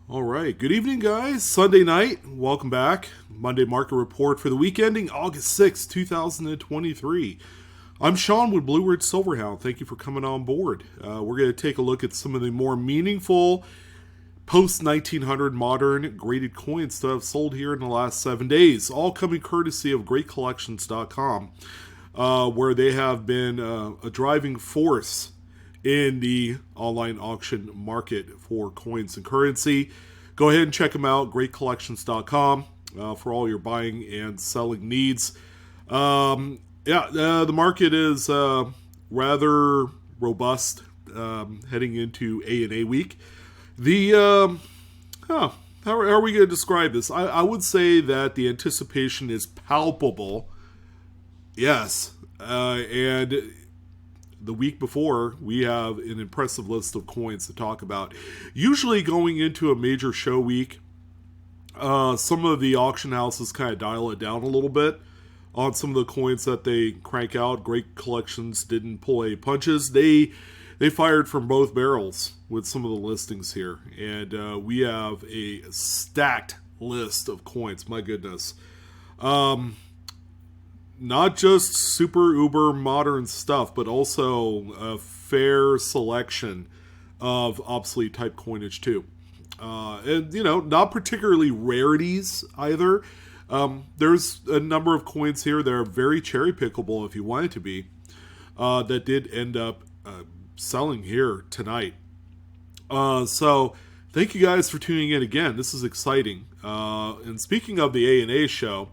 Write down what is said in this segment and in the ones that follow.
All right. Good evening, guys. Sunday night. Welcome back. Monday market report for the week ending August 6th, 2023. I'm Sean with BlueRidgeSilverhound. Thank you for coming on board. We're going to take a look at some of the more meaningful post 1900 modern graded coins that have sold here in the last 7 days, all coming courtesy of greatcollections.com, where they have been a driving force in the online auction market for coins and currency. Go ahead and check them out, greatcollections.com, for all your buying and selling needs. The market is rather robust heading into A&A week. How are we going to describe this? I would say that the anticipation is palpable. Yes. And the week before, we have an impressive list of coins to talk about. Usually going into a major show week, some of the auction houses kind of dial it down a little bit on some of the coins that they crank out. Great Collections didn't pull any punches. They fired from both barrels with some of the listings here. And we have a stacked list of coins. My goodness. Not just super uber modern stuff, but also a fair selection of obsolete type coinage too. And, not particularly rarities either. There's a number of coins here that are very cherry pickable if you want it to be, that did end up selling here tonight. So thank you guys for tuning in again. This is exciting. And speaking of the A&A show,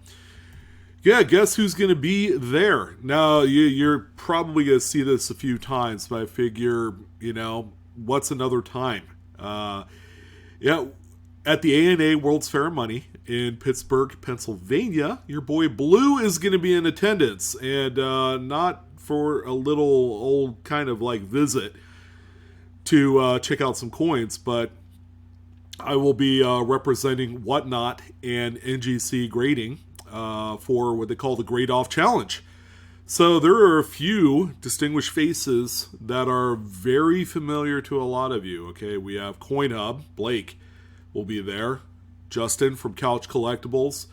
yeah, guess who's going to be there? Now, you're probably going to see this a few times, but I figure, what's another time? At the A&A World's Fair of Money in Pittsburgh, Pennsylvania, your boy Blue is going to be in attendance, and not for a little old kind of like visit to check out some coins, but I will be representing Whatnot and NGC Grading for what they call the Grade Off Challenge. So there are a few distinguished faces that are very familiar to a lot of you. Okay, we have CoinHub, Blake will be there, Justin from Couch Collectibles.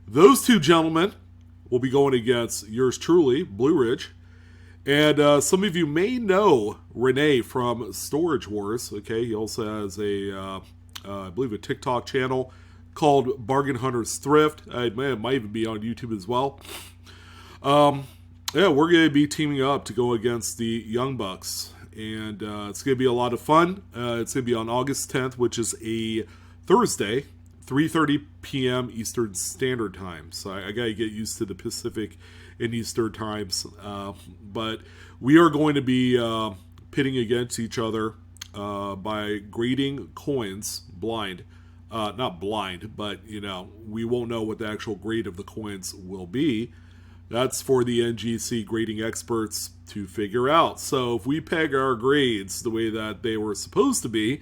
Those two gentlemen will be going against yours truly, Blue Ridge. And some of you may know Renee from Storage Wars. Okay, he also has I believe a TikTok channel called Bargain Hunters Thrift. It might even be on YouTube as well. We're going to be teaming up to go against the Young Bucks. And it's going to be a lot of fun. It's going to be on August 10th, which is a Thursday, 3:30 p.m. Eastern Standard Time. So I got to get used to the Pacific and Eastern times. But we are going to be pitting against each other by grading coins blind. Not blind, but, we won't know what the actual grade of the coins will be. That's for the NGC grading experts to figure out. So if we peg our grades the way that they were supposed to be,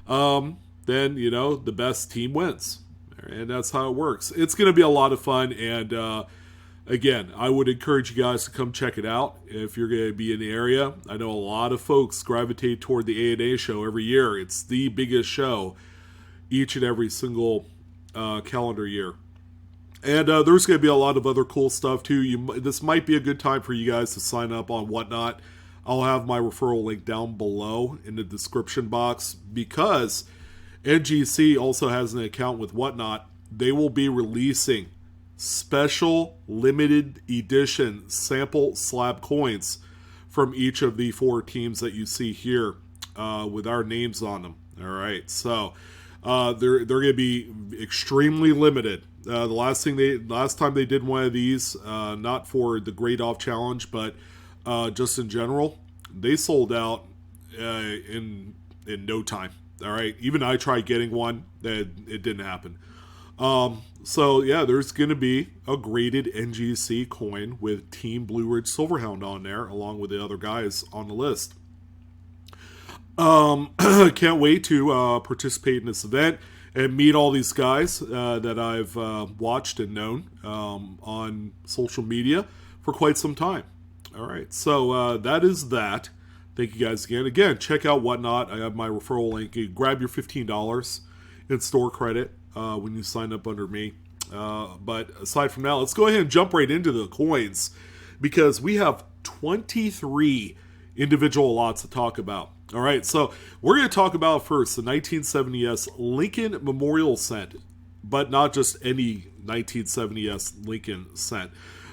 then, the best team wins. And that's how it works. It's going to be a lot of fun. And, again, I would encourage you guys to come check it out if you're going to be in the area. I know a lot of folks gravitate toward the A&A show every year. It's the biggest show each and every single calendar year. And there's going to be a lot of other cool stuff too. This might be a good time for you guys to sign up on Whatnot. I'll have my referral link down below in the description box, because NGC also has an account with Whatnot. They will be releasing special limited edition sample slab coins from each of the 4 teams that you see here with our names on them. All right, so they're going to be extremely limited. The last time they did one of these, not for the Grade Off Challenge, but just in general, they sold out in no time. All right, even I tried getting one, it didn't happen. There's going to be a graded NGC coin with Team Blue Ridge Silverhound on there, along with the other guys on the list. Can't wait to participate in this event and meet all these guys that I've watched and known on social media for quite some time. All right, so that is that. Thank you guys again. Again, check out Whatnot. I have my referral link. You grab your $15 in store credit when you sign up under me. But aside from that, let's go ahead and jump right into the coins because we have 23 individual lots to talk about. All right, so we're going to talk about first the 1970s Lincoln Memorial Cent, but not just any 1970s Lincoln cent.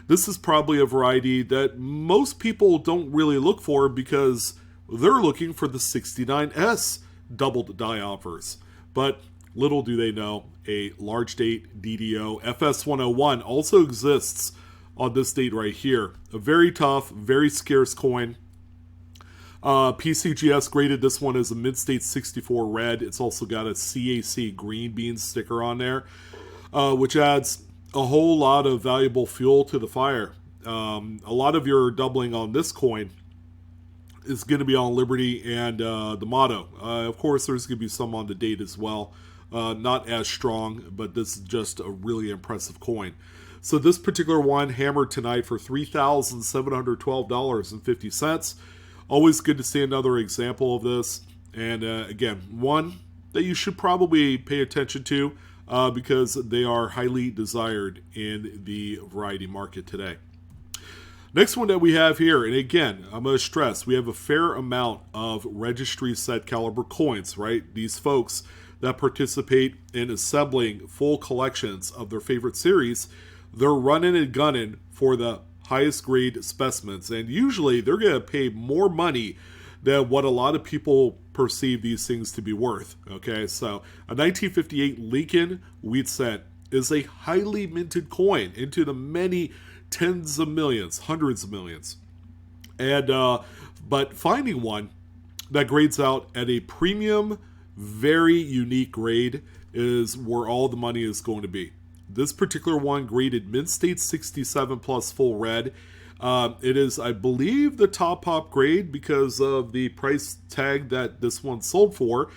This is probably a variety that most people don't really look for because they're looking for the 69S doubled die offers. But little do they know, a large date DDO FS101 also exists on this date right here. A very tough, very scarce coin. PCGS graded this one as a mid-state 64 red. It's also got a CAC green bean sticker on there, which adds a whole lot of valuable fuel to the fire. A lot of your doubling on this coin is going to be on Liberty and the motto. Of course, there's going to be some on the date as well. Not as strong, but this is just a really impressive coin. So this particular one hammered tonight for $3,712.50. Always good to see another example of this. And again, one that you should probably pay attention to because they are highly desired in the variety market today. Next one that we have here, and again, I'm going to stress, we have a fair amount of registry set caliber coins, right? These folks that participate in assembling full collections of their favorite series, they're running and gunning for the highest grade specimens, and usually they're going to pay more money than what a lot of people perceive these things to be worth. Okay, so a 1958 Lincoln wheat cent is a highly minted coin into the many tens of millions, hundreds of millions, and but finding one that grades out at a premium, very unique grade is where all the money is going to be. This particular one graded mid-state 67 plus full red. It is, I believe, the top pop grade because of the price tag that this one sold for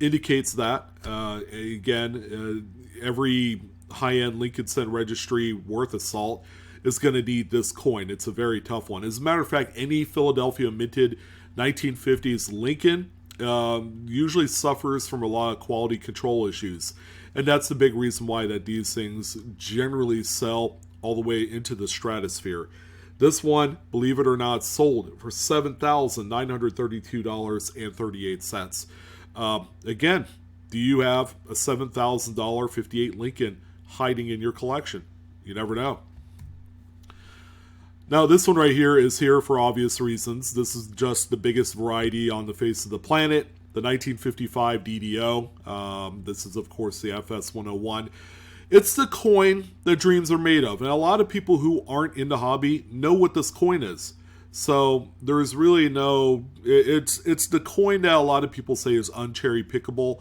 indicates that. Again, every high-end Lincoln Cent registry worth a salt is going to need this coin. It's a very tough one. As a matter of fact, any Philadelphia minted 1950s Lincoln usually suffers from a lot of quality control issues. And that's the big reason why that these things generally sell all the way into the stratosphere. This one, believe it or not, sold for $7,932.38. Again, do you have a $7,000 58 Lincoln hiding in your collection? You never know. Now, this one right here is here for obvious reasons. This is just the biggest variety on the face of the planet. The 1955 DDO. This is, of course, the FS101. It's the coin that dreams are made of. And a lot of people who aren't in the hobby know what this coin is. So there's really no... It's the coin that a lot of people say is uncherry pickable.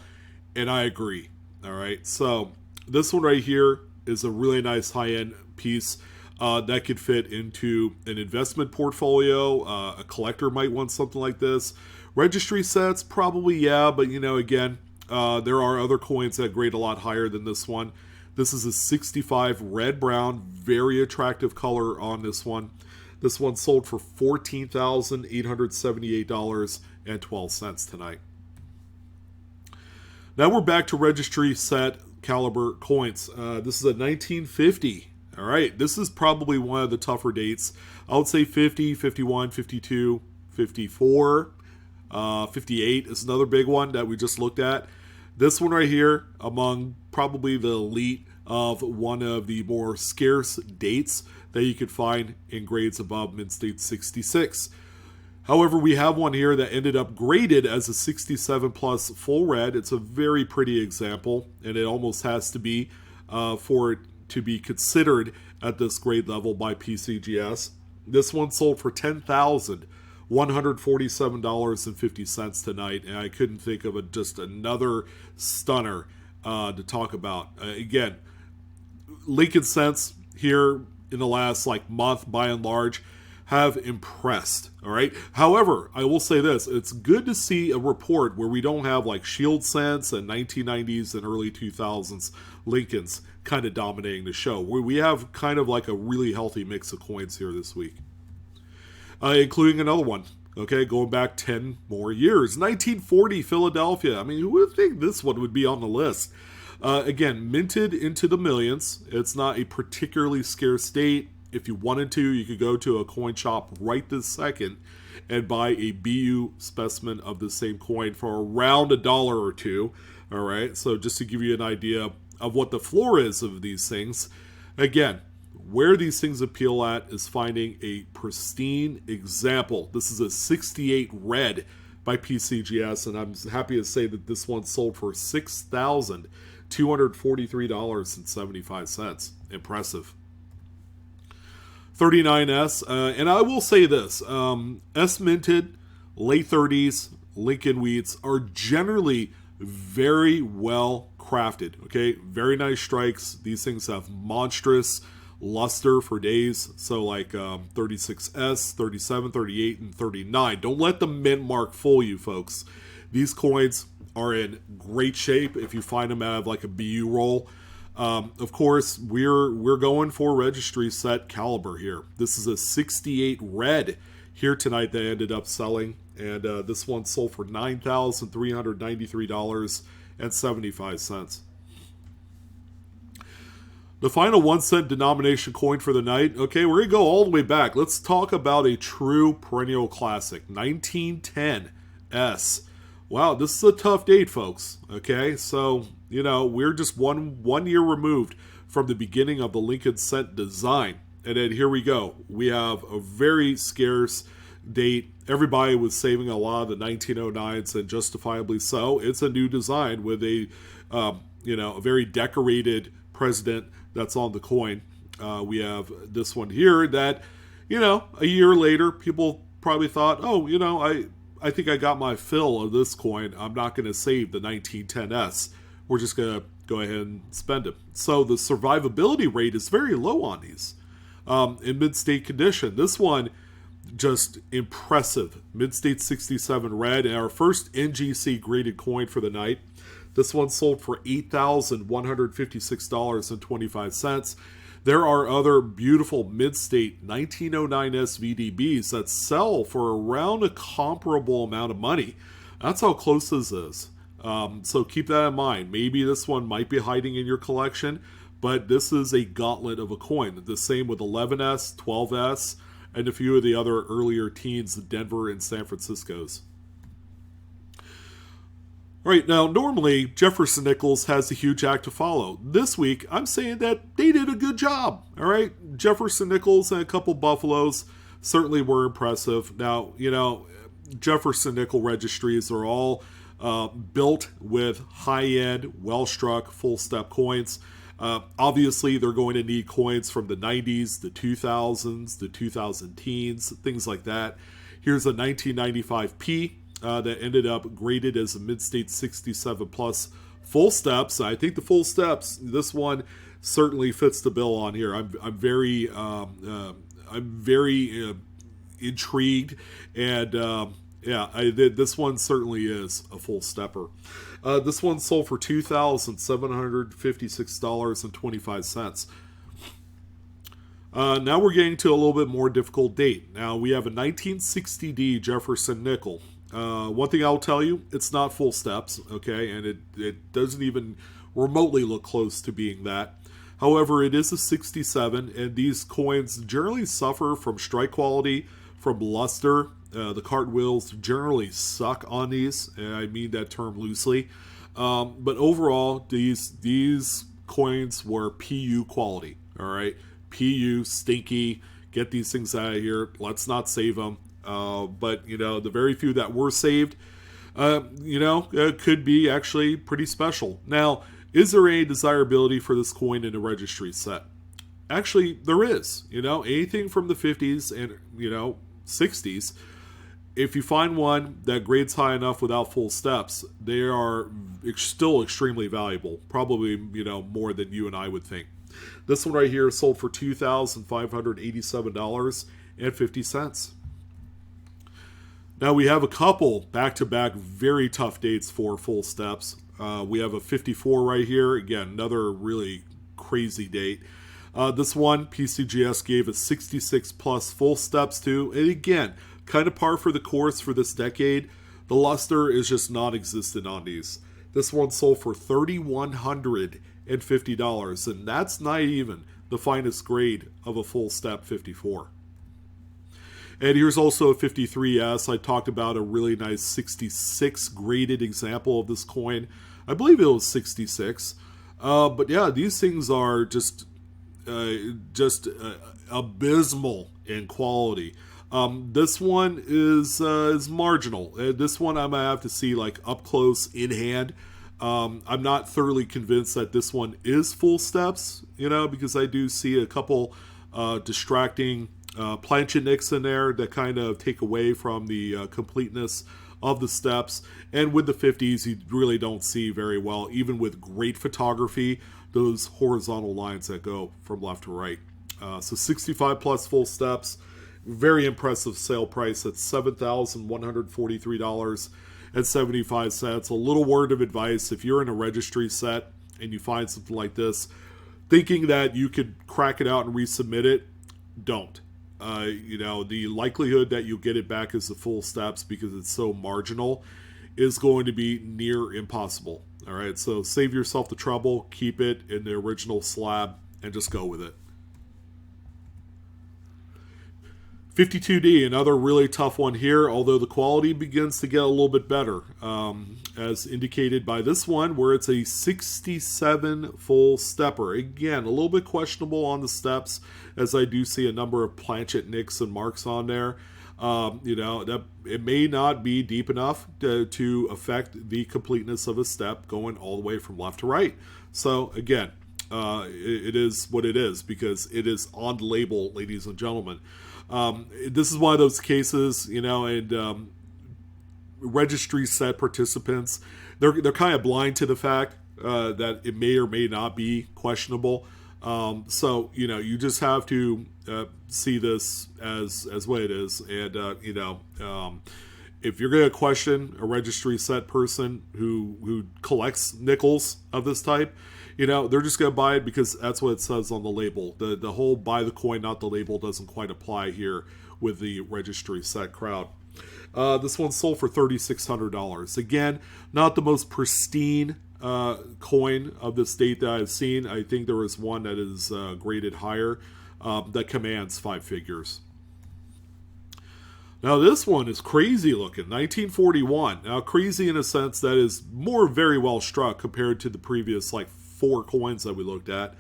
And I agree. All right. So this one right here is a really nice high-end piece that could fit into an investment portfolio. A collector might want something like this. Registry sets, probably, yeah, but again, there are other coins that grade a lot higher than this one. This is a 65 red-brown, very attractive color on this one. This one sold for $14,878.12 tonight. Now we're back to registry set caliber coins. This is a 1950. All right, this is probably one of the tougher dates. I would say 50, 51, 52, 54. 58 is another big one that we just looked at. This one right here, among probably the elite of one of the more scarce dates that you could find in grades above mid-state 66. However, we have one here that ended up graded as a 67 plus full red. It's a very pretty example, and it almost has to be for it to be considered at this grade level by PCGS. This one sold for $10,147.50 tonight, and I couldn't think of just another stunner to talk about. Again, Lincoln cents here in the last month, by and large, have impressed. All right. However, I will say this: it's good to see a report where we don't have shield cents and 1990s and early 2000s Lincolns kind of dominating the show. We have kind of a really healthy mix of coins here this week. Including another one Okay, going back 10 more years. 1940 Philadelphia. I mean, who would think this one would be on the list? Again, minted into the millions. It's not a particularly scarce date. If you wanted to, you could go to a coin shop right this second and buy a BU specimen of the same coin for around $1 or two. All right, so just to give you an idea of what the floor is of these things. Again, where these things appeal at is finding a pristine example. This is a 68 red by PCGS, and I'm happy to say that this one sold for $6,243.75. Impressive. 39S, and I will say this, S minted, late 30s, Lincoln wheats are generally very well crafted, okay? Very nice strikes. These things have monstrous luster for days, so like 36S, 37, 38, and 39. Don't let the mint mark fool you, folks. These coins are in great shape if you find them out of like a BU roll. Of course, we're going for registry set caliber here. This is a 68 red here tonight that ended up selling, and this one sold for $9,393.75. The final 1 cent denomination coin for the night. Okay, we're going to go all the way back. Let's talk about a true perennial classic, 1910 S. Wow, this is a tough date, folks. Okay, so, you know, we're just one year removed from the beginning of the Lincoln cent design. And then here we go. We have a very scarce date. Everybody was saving a lot of the 1909s, and justifiably so. It's a new design with a, a very decorated president that's on the coin. We have this one here that, a year later, people probably thought, oh, I think I got my fill of this coin. I'm not going to save the 1910S. We're just going to go ahead and spend it. So the survivability rate is very low on these. In mid-state condition, this one, just impressive. Mid-state 67 red, and our first NGC graded coin for the night. This one sold for $8,156.25. There are other beautiful mid-state 1909 SVDBs that sell for around a comparable amount of money. That's how close this is. So keep that in mind. Maybe this one might be hiding in your collection, but this is a gauntlet of a coin. The same with 11S, 12S, and a few of the other earlier teens, Denver and San Francisco's. All right, now normally Jefferson Nichols has a huge act to follow. This week, I'm saying that they did a good job. All right, Jefferson Nichols and a couple Buffaloes certainly were impressive. Now, Jefferson Nickel registries are all built with high-end, well-struck, full-step coins. Obviously, they're going to need coins from the 90s, the 2000s, the 2000 teens, things like that. Here's a 1995P. That ended up graded as a mid-state 67 plus full steps. I think the full steps, this one certainly fits the bill on here. I'm very intrigued, and this one certainly is a full stepper. This one sold for $2,756.25. Now we're getting to a little bit more difficult date. Now we have a 1960D Jefferson Nickel. One thing I'll tell you, it's not full steps, okay, and it doesn't even remotely look close to being that. However, it is a 67, and these coins generally suffer from strike quality, from luster. The cartwheels generally suck on these, and I mean that term loosely. But overall, these coins were PU quality, all right? PU, stinky, get these things out of here, let's not save them. But, the very few that were saved, could be actually pretty special. Now, is there any desirability for this coin in a registry set? Actually, there is. Anything from the 50s and, 60s, if you find one that grades high enough without full steps, they are still extremely valuable. Probably, more than you and I would think. This one right here sold for $2,587.50. Now we have a couple back-to-back very tough dates for full steps. We have a 54 right here. Again, another really crazy date. This one, PCGS gave a 66 plus full steps to. And again, kind of par for the course for this decade. The luster is just non-existent on these. This one sold for $3,150, and that's not even the finest grade of a full step 54. And here's also a 53S. I talked about a really nice 66 graded example of this coin. I believe it was 66. But yeah, these things are just abysmal in quality. This one is marginal. This one I'm gonna have to see like up close in hand. I'm not thoroughly convinced that this one is full steps, because I do see a couple distracting planchet nicks in there that kind of take away from the completeness of the steps. And with the 50s, you really don't see very well, even with great photography, those horizontal lines that go from left to right. So 65 plus full steps. Very impressive sale price at $7,143.75. A little word of advice: if you're in a registry set and you find something like this, thinking that you could crack it out and resubmit it, don't. The likelihood that you'll get it back as the full steps, because it's so marginal, is going to be near impossible. All right, so save yourself the trouble, keep it in the original slab, and just go with it. 52D, another really tough one here, although the quality begins to get a little bit better, as indicated by this one, where it's a 67 full stepper. Again, a little bit questionable on the steps, as I do see a number of planchet nicks and marks on there. That it may not be deep enough to affect the completeness of a step going all the way from left to right. So again, it is what it is, because it is on label, ladies and gentlemen. This is one of those cases, and registry set participants, they're kind of blind to the fact that it may or may not be questionable. So you just have to see this as what it is. And if you're going to question a registry set person who collects nickels of this type, they're just going to buy it because that's what it says on the label. The whole buy the coin, not the label, doesn't quite apply here with the registry set crowd. This one sold for $3,600. Again, not the most pristine coin of this date that I've seen. I think there is one that is graded higher that commands 5 figures. Now this one is crazy looking, 1941. Now crazy in a sense that is more very well struck compared to the previous 4 coins that we looked at.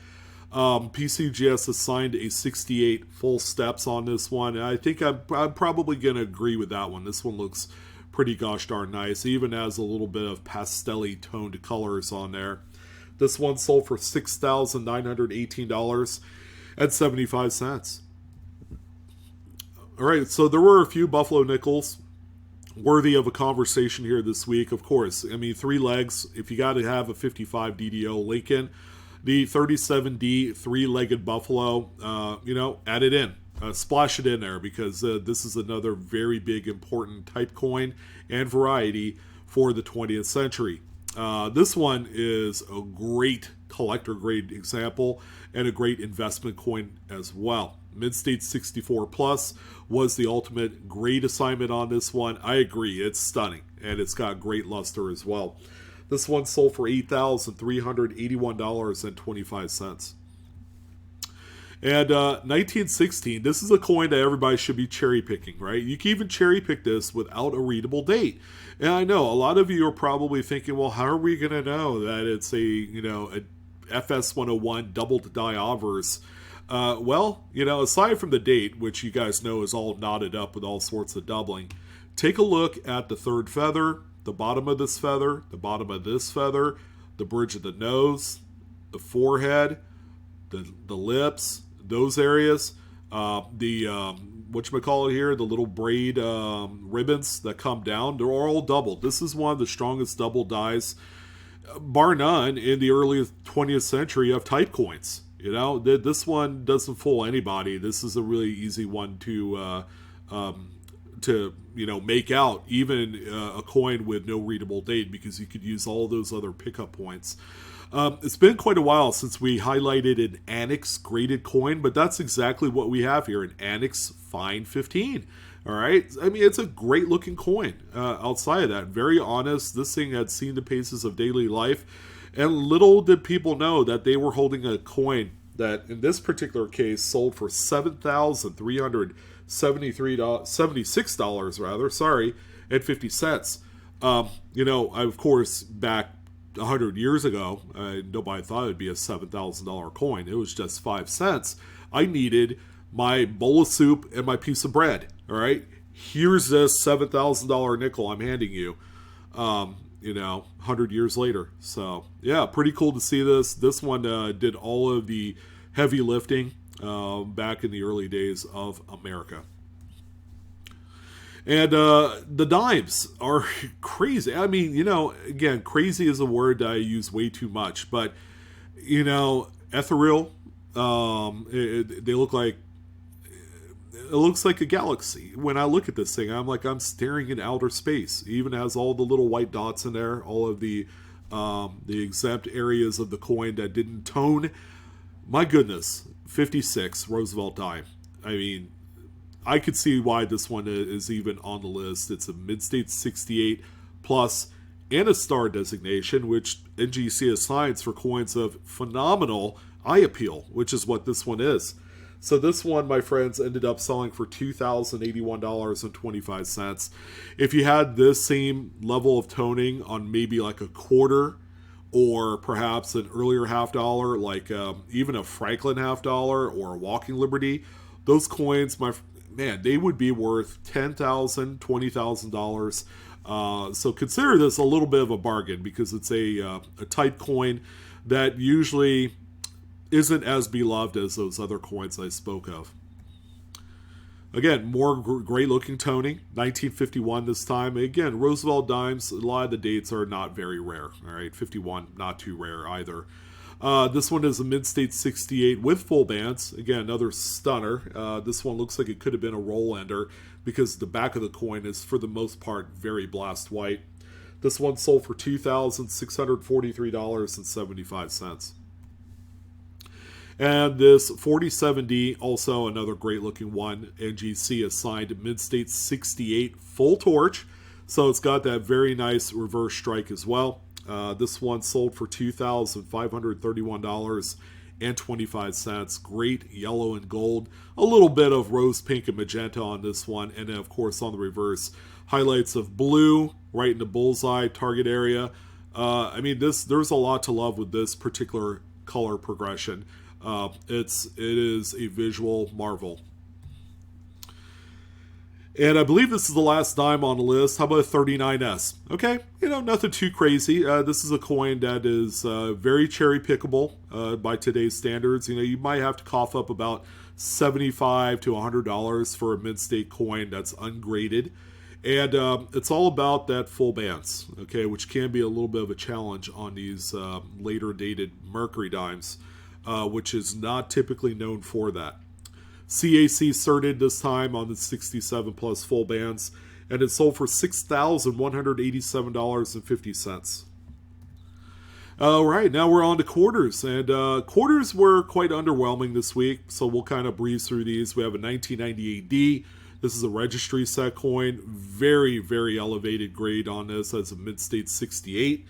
PCGS assigned a 68 full steps on this one, and I think I'm probably going to agree with that one. This one looks pretty gosh darn nice, even has a little bit of pastel-y toned colors on there. This one sold for $6,918.75. All right, so there were a few Buffalo nickels worthy of a conversation here this week. Of course, 3 legs. If you got to have a 55 DDO Lincoln, the 37D 3-legged Buffalo, add it in. Splash it in there, because this is another very big, important type coin and variety for the 20th century. This one is a great collector-grade example and a great investment coin as well. Mid-State 64 Plus was the ultimate grade assignment on this one. I agree, it's stunning, and it's got great luster as well. This one sold for $8,381.25. And 1916, this is a coin that everybody should be cherry picking, right? You can even cherry pick this without a readable date. And I know a lot of you are probably thinking, well, how are we going to know that it's a FS101 double die obverse? Aside from the date, which you guys know is all knotted up with all sorts of doubling, take a look at the 3rd feather, the bottom of this feather, the bottom of this feather, the bridge of the nose, the forehead, the lips, those areas, whatchamacallit here, the little braid ribbons that come down, they're all doubled. This is one of the strongest double dies, bar none, in the early 20th century of type coins. This one doesn't fool anybody. This is a really easy one to make out, even a coin with no readable date, because you could use all those other pickup points. It's been quite a while since we highlighted an Annex graded coin, but that's exactly what we have here, an Annex Fine 15. All right. I mean, it's a great looking coin. Outside of that, very honest. This thing had seen the paces of daily life. And little did people know that they were holding a coin that, in this particular case, sold for $7,376 rather. Sorry, at 50 cents. Of course, back 100 years ago, nobody thought it would be a $7,000 coin. It was just 5 cents. I needed my bowl of soup and my piece of bread. All right, here's this $7,000 nickel I'm handing you. 100 years later. So yeah, pretty cool to see this. This one did all of the heavy lifting back in the early days of America. And the dimes are crazy. I mean, again, crazy is a word that I use way too much. But, ethereal, they look like, it looks like a galaxy. When I look at this thing, I'm staring in outer space. It even has all the little white dots in there, all of the exempt areas of the coin that didn't tone. My goodness, 56 Roosevelt dime. I mean, I could see why this one is even on the list. It's a mid-state 68 plus and a star designation, which NGC assigns for coins of phenomenal eye appeal, which is what this one is. So this one, my friends, ended up selling for $2,081.25. If you had this same level of toning on maybe like a quarter or perhaps an earlier half dollar, like even a Franklin half dollar or a Walking Liberty, those coins, they would be worth $10,000, $20,000. So consider this a little bit of a bargain because it's a type coin that usually isn't as beloved as those other coins I spoke of. Again, more great looking toning. 1951 this time. Again, Roosevelt dimes, a lot of the dates are not very rare. All right, 51, not too rare either. This one is a mid-state 68 with full bands. Again, another stunner. This one looks like it could have been a roll ender because the back of the coin is, for the most part, very blast white. This one sold for $2,643.75. And this 4070, also another great looking one. NGC assigned mid-state 68 full torch. So it's got that very nice reverse strike as well. This one sold for $2,531.25. Great yellow and gold. A little bit of rose pink and magenta on this one. And then, of course, on the reverse, highlights of blue right in the bullseye target area. There's a lot to love with this particular color progression. It is a visual marvel. And I believe this is the last dime on the list. How about a 39S? Okay, nothing too crazy. This is a coin that is very cherry pickable by today's standards. You might have to cough up about $75 to $100 for a mid-state coin that's ungraded. And it's all about that full bands, okay, which can be a little bit of a challenge on these later dated Mercury dimes, which is not typically known for that. CAC certed this time on the 67 plus full bands, and it sold for $6,187.50. All right, now we're on to quarters, and quarters were quite underwhelming this week, so we'll kind of breeze through these. We have a 1998D. This is a registry set coin, very, very elevated grade on this as a mid-state 68.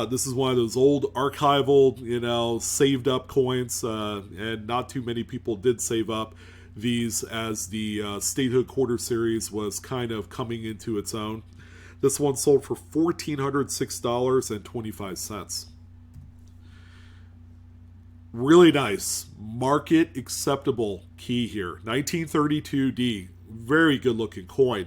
This is one of those old archival, saved up coins, and not too many people did save up these as the Statehood Quarter Series was kind of coming into its own. This one sold for $1,406.25. Really nice, market acceptable key here. 1932D, very good looking coin.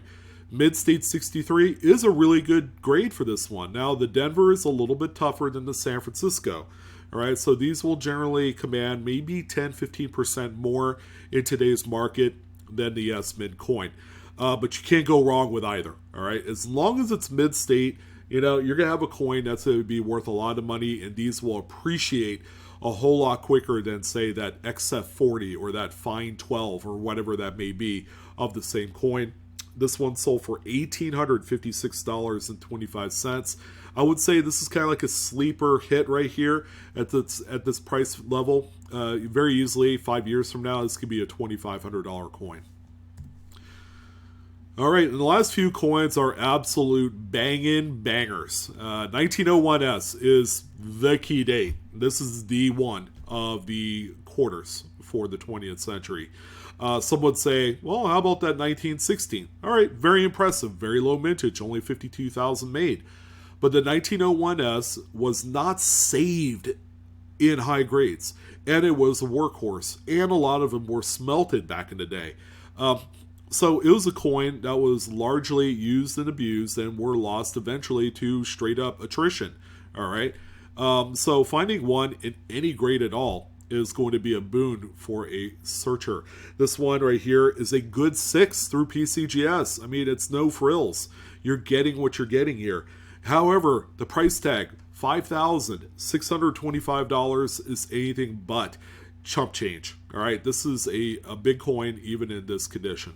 Mid-State 63 is a really good grade for this one. Now, the Denver is a little bit tougher than the San Francisco. All right, so these will generally command maybe 10-15% more in today's market than the S-Mid coin. But you can't go wrong with either. All right, as long as it's mid-state, you're going to have a coin that's going to be worth a lot of money, and these will appreciate a whole lot quicker than, say, that XF40 or that Fine 12 or whatever that may be of the same coin. This one sold for $1,856.25. I would say this is kind of like a sleeper hit right here at this price level. Very easily, 5 years from now, this could be a $2,500 coin. All right, and the last few coins are absolute banging bangers. 1901S is the key date. This is the one of the quarters for the 20th century. Some would say, well, how about that 1916? All right, very impressive, very low mintage, only 52,000 made. But the 1901S was not saved in high grades, and it was a workhorse, and a lot of them were smelted back in the day. So it was a coin that was largely used and abused and were lost eventually to straight up attrition. All right. So finding one in any grade at all is going to be a boon for a searcher. This one right here is a good 6 through PCGS. I mean, it's no frills. You're getting what you're getting here. However, the price tag, $5,625, is anything but chump change. All right. This is a big coin even in this condition.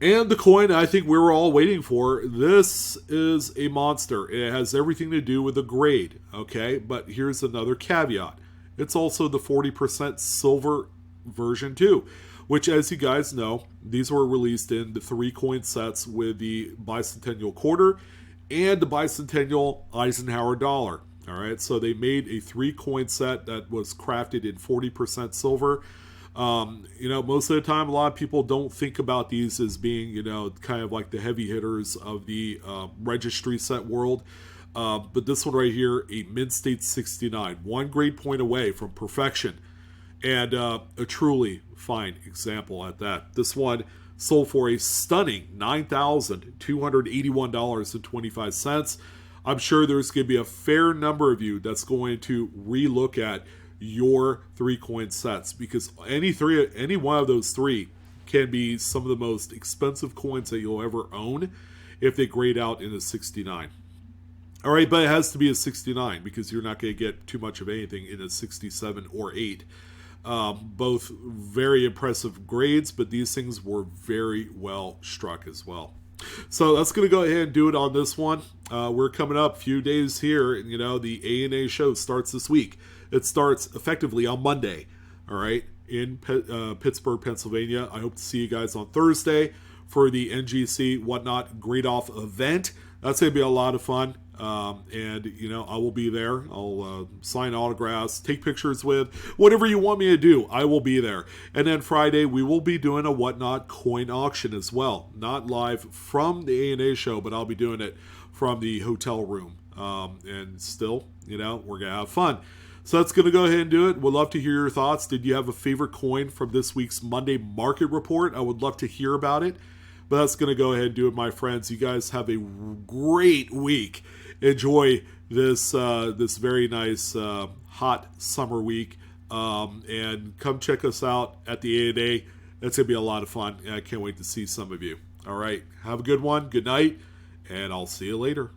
And the coin I think we were all waiting for. This is a monster. It has everything to do with the grade, okay? But here's another caveat. It's also the 40% silver version too, which, as you guys know, these were released in the 3 coin sets with the Bicentennial quarter and the Bicentennial Eisenhower dollar. All right, so they made a 3 coin set that was crafted in 40% silver. Most of the time, a lot of people don't think about these as being, kind of like the heavy hitters of the registry set world. But this one right here, a Mint State 69, 1 grade point away from perfection, and a truly fine example at that. This one sold for a stunning $9,281.25. I'm sure there's going to be a fair number of you that's going to relook at your 3 coin sets, because any one of those 3 can be some of the most expensive coins that you'll ever own if they grade out in a 69. All right, but it has to be a 69 because you're not going to get too much of anything in a 67 or 8. Both very impressive grades, but these things were very well struck as well. So that's going to go ahead and do it on this one. We're coming up a few days here. The A&A show starts this week. It starts effectively on Monday, all right, in Pittsburgh, Pennsylvania. I hope to see you guys on Thursday for the NGC Whatnot Grade Off event. That's going to be a lot of fun. And I will be there. I'll sign autographs, take pictures with, whatever you want me to do, I will be there. And then Friday, we will be doing a Whatnot coin auction as well. Not live from the A&A show, but I'll be doing it from the hotel room. And still, we're going to have fun. So that's going to go ahead and do it. Would love to hear your thoughts. Did you have a favorite coin from this week's Monday market report? I would love to hear about it. But that's going to go ahead and do it, my friends. You guys have a great week. Enjoy this very nice hot summer week. And come check us out at the A&A. That's going to be a lot of fun. And I can't wait to see some of you. All right. Have a good one. Good night. And I'll see you later.